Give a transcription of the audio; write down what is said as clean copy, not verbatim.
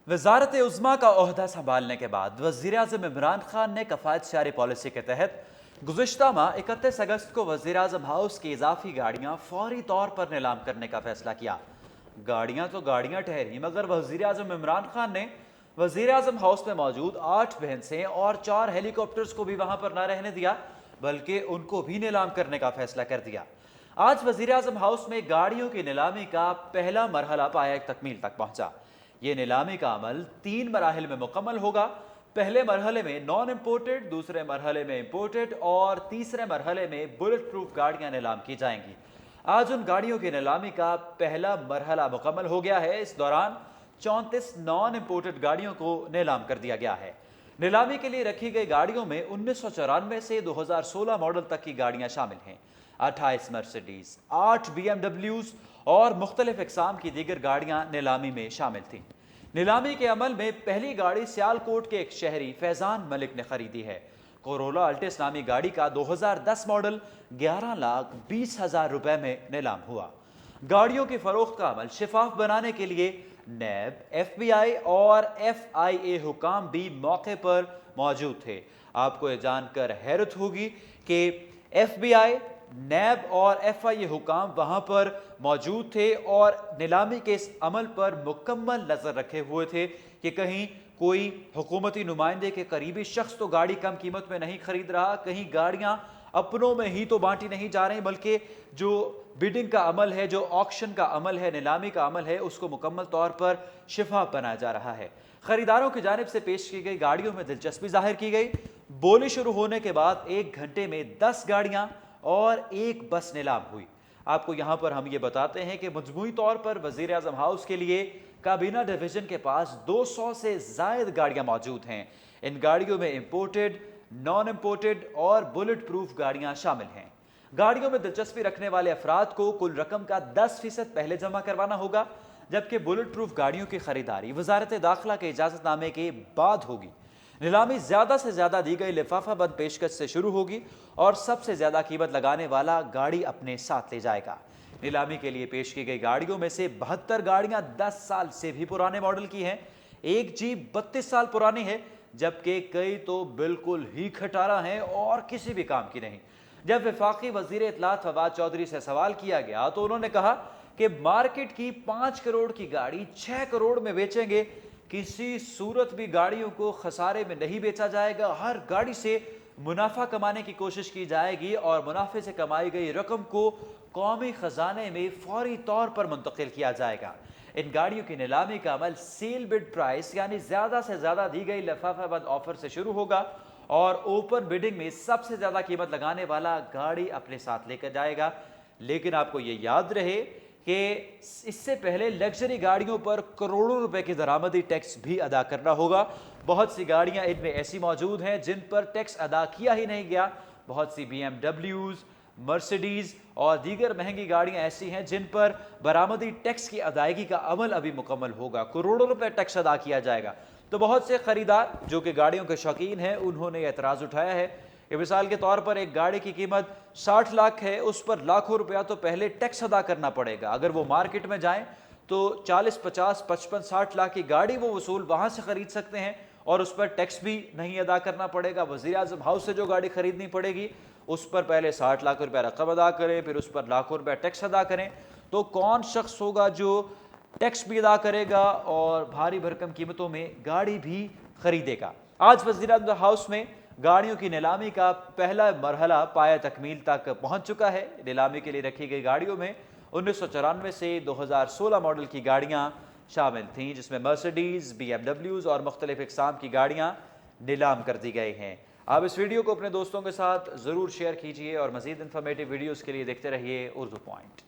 वजारत उज़्मा का ओहदा संभालने के बाद वज़ीर-ए-आज़म इमरान खान ने कफ़ायत शारी पॉलिसी के तहत गुज़िश्ता माह 31 अगस्त को वज़ीर-ए-आज़म हाउस की इजाफी गाड़ियाँ फौरी तौर पर नीलाम करने का फैसला किया। गाड़ियाँ तो गाड़ियाँ ठहरी, मगर वज़ीर-ए-आज़म इमरान खान ने वज़ीर-ए-आज़म हाउस में मौजूद 8 भैंसें और 4 हेलीकॉप्टर्स को भी वहाँ पर न रहने दिया, बल्कि उनको भी नीलाम करने का फैसला कर दिया। आज वज़ीर-ए-आज़म हाउस में गाड़ियों की नीलामी का पहला मरहला पाया तकमील तक पहुँचा। ये नीलामी का अमल 3 मराहिल में मुकम्मल होगा। पहले मरहले में नॉन इम्पोर्टेड, दूसरे मरहले में इम्पोर्टेड और तीसरे मरहले में बुलेट प्रूफ गाड़ियां नीलाम की जाएंगी। आज उन गाड़ियों की नीलामी का पहला मरहला मुकम्मल हो गया है। इस दौरान 34 नॉन इम्पोर्टेड गाड़ियों को नीलाम कर दिया गया है। नीलामी के लिए रखी गई गाड़ियों में 1994 से 2016 मॉडल तक की गाड़ियां शामिल हैं। 28 मर्सिडीज, 8 BMWs और मुख्तलिफ इकसाम की दीगर गाड़ियां नीलामी में शामिल थीं। नीलामी के अमल में पहली गाड़ी सियालकोट के एक शहरी फैजान मलिक ने खरीदी है। कोरोला अल्टिस नामी गाड़ी का 2010 मॉडल 11,20,000 रुपए में नीलाम हुआ। गाड़ियों की फरोख्त का अमल शिफाफ बनाने के लिए नैब, FBI और FIA हुकाम भी मौके पर मौजूद थे। आपको ये जानकर हैरत होगी कि FBI, नैब और FIA हुकाम वहां पर मौजूद थे और नीलामी के इस अमल पर मुकम्मल नजर रखे हुए थे कि कहीं कोई हुकूमती नुमाइंदे के करीबी शख्स तो गाड़ी कम कीमत में नहीं खरीद रहा, कहीं गाड़ियां अपनों में ही तो बांटी नहीं जा रही, बल्कि जो बिडिंग का अमल है, जो ऑक्शन का अमल है, नीलामी का अमल है, उसको मुकम्मल तौर पर शिफाफ बनाया जा रहा है। खरीदारों की जानिब से पेश की गई गाड़ियों में दिलचस्पी जाहिर की गई। बोली शुरू होने के बाद 1 घंटे में 10 गाड़ियां और 1 बस नीलाम हुई। आपको यहाँ पर हम ये बताते हैं कि मजमूई तौर पर वज़ीर-ए-आज़म हाउस के लिए काबीना डिवीजन के पास 200 से ज़ायद गाड़ियाँ मौजूद हैं। इन गाड़ियों में इम्पोर्टेड, नॉन इम्पोर्टेड और बुलेट प्रूफ गाड़ियाँ शामिल हैं। गाड़ियों में दिलचस्पी रखने वाले अफराद को कुल रकम का 10% पहले जमा करवाना होगा, जबकि बुलेट प्रूफ गाड़ियों की खरीदारी वजारत दाखिला के इजाज़तनामे के बाद होगी। नीलामी ज़्यादा से ज़्यादा दी गई लिफाफा बंद पेशकश से शुरू होगी और सबसे ज़्यादा कीमत लगाने वाला गाड़ी अपने साथ ले जाएगा। नीलामी के लिए पेश की गई गाड़ियों में से 72 गाड़ियां 10 साल से भी पुराने मॉडल की हैं। एक जीप 32 साल पुरानी है, जबकि कई तो बिल्कुल ही खटारा हैं और किसी भी काम की नहीं। जब वफाकी वजीर इत्तलात फवाद चौधरी से सवाल किया गया तो उन्होंने कहा कि मार्केट की 5 करोड़ की गाड़ी 6 करोड़ में बेचेंगे। किसी सूरत भी गाड़ियों को खसारे में नहीं बेचा जाएगा। हर गाड़ी से मुनाफा कमाने की कोशिश की जाएगी और मुनाफे से कमाई गई रकम को कौमी खजाने में फौरी तौर पर मुंतकिल किया जाएगा। इन गाड़ियों की नीलामी का अमल सील बिड प्राइस यानी ज्यादा से ज्यादा दी गई लिफाफाबंद ऑफर से शुरू होगा और ओपन बिडिंग में सबसे ज्यादा कीमत लगाने वाला गाड़ी अपने साथ लेकर जाएगा। लेकिन आपको ये याद रहे कि इससे पहले लग्जरी गाड़ियों पर करोड़ों रुपए की दरामदी टैक्स भी अदा करना होगा। बहुत सी गाड़ियां इनमें ऐसी मौजूद हैं जिन पर टैक्स अदा किया ही नहीं गया। बहुत सी BMWs, मर्सिडीज और दीगर महंगी गाड़ियां ऐसी हैं जिन पर बरामदी टैक्स की अदायगी का अमल अभी मुकम्मल होगा। करोड़ों रुपए टैक्स अदा किया जाएगा। तो बहुत से खरीदार जो कि गाड़ियों के शौकीन हैं, उन्होंने एतराज़ उठाया है कि मिसाल के तौर पर एक गाड़ी की कीमत 60 लाख है, उस पर लाखों रुपया तो पहले टैक्स अदा करना पड़ेगा। अगर वो मार्केट में जाएं तो 40, 50, 55, 60 लाख की गाड़ी वो वसूल वहां से खरीद सकते हैं और उस पर टैक्स भी नहीं अदा करना पड़ेगा। वज़ीर-ए-आज़म हाउस से जो गाड़ी खरीदनी पड़ेगी उस पर पहले 60 लाख रुपया रकम अदा करें, फिर उस पर लाखों रुपया टैक्स अदा करें। तो कौन शख्स होगा जो टैक्स भी अदा करेगा और भारी भरकम कीमतों में गाड़ी भी खरीदेगा। आज वज़ीर-ए-आज़म हाउस में गाड़ियों की नीलामी का पहला मरहला पाया तकमील तक पहुंच चुका है। नीलामी के लिए रखी गई गाड़ियों में 1994 से 2016 मॉडल की गाड़ियां शामिल थीं, जिसमें मर्सिडीज, BMWs और मुख्तलिफ इकसाम की गाड़ियां नीलाम कर दी गई हैं। आप इस वीडियो को अपने दोस्तों के साथ ज़रूर शेयर कीजिए और मज़ीद इन्फॉर्मेटिव वीडियोज़ के लिए देखते रहिए उर्दू पॉइंट।